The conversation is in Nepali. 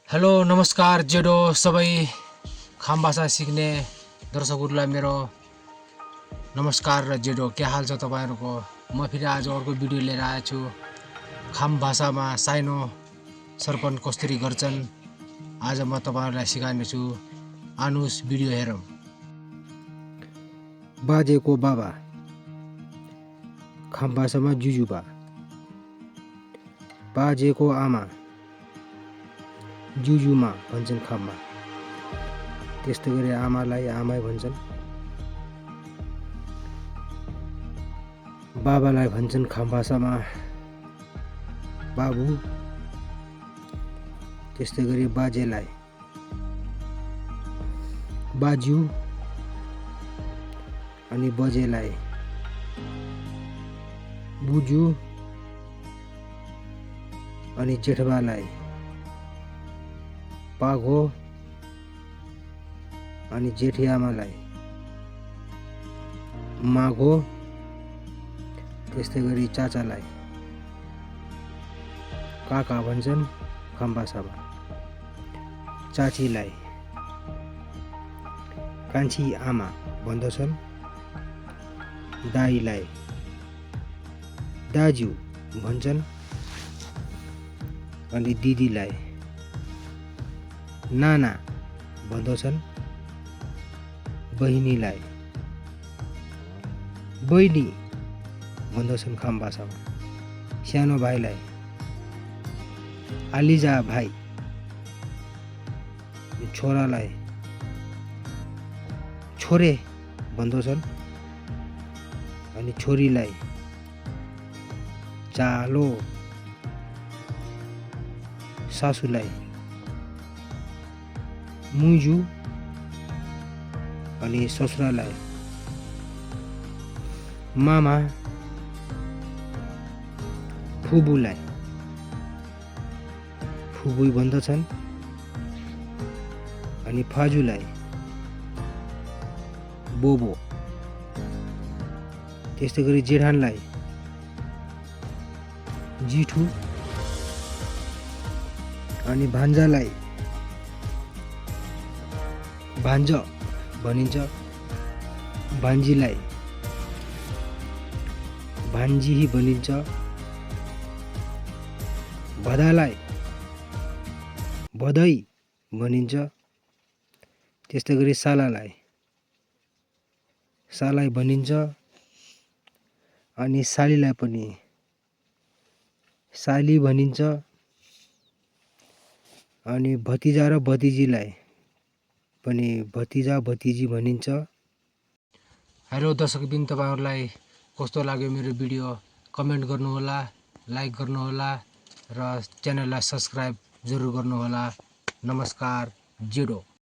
हेलो नमस्कार जेडो सबै खाम भाषा सिक्ने दर्शकहरूलाई मेरो नमस्कार र जेडो के हाल छ तपाईहरुको। म फेरि आज अर्को भिडियो लिएर आएको छु। खाम भाषामा साइनो सर्पन कसरी गर्छन् आज म तपाईहरुलाई सिकाउने छु। आउनुस् भिडियो हेरौं। बाजेको बाबा खाम भाषामा जुजुबा, बाजेको आमा जुजुमा भन्छन् खाममा। त्यस्तै गरी आमालाई आमै भन्छन्, बाबालाई भन्छन् खाम भाषामा बाबु। त्यस्तै गरी बाजेलाई बाज्यू अनि बजेलाई बुजू अनि जेठबालाई पाघो अनि जेठियामालाई माघो। त्यस्तै गरी चाचालाई काका भन्छन् खाम भाषामा, चाचीलाई कान्छी आमा भन्दछन्, दाइलाई दाजु भन्छन् अनि दिदीलाई नाना भन्दछन्, बहिनीलाई बहिनी भन्दछन् खाम भाषामा, सानो भाइलाई आलिजा भाइ, छोरालाई छोरे भन्दछन् अनि छोरीलाई चालो, सासूलाई मुजु अनि ससुरालाई मामा, फुबुलाई फुबुई भन्दछन् अनि फाजुलाई बोबो। त्यस्तै गरी जेठानलाई जिठु अनि भान्जालाई भान्ज भनिन्छ, भान्जीलाई भान्जी भनिन्छ, भदालाई भदै भनिन्छ। त्यस्तै गरी सालालाई सालाई भनिन्छ अनि सालीलाई पनि साली भनिन्छ अनि भतिजा र भतिजीलाई पनि भतिजा भतिजी भनिन्छ। हेलो दर्शकबिन, तपाईहरुलाई कस्तो लाग्यो मेरो भिडियो कमेन्ट गर्नुहोला, लाइक गर्नुहोला र च्यानललाई सब्स्क्राइब जरुर गर्नुहोला। नमस्कार जेडो।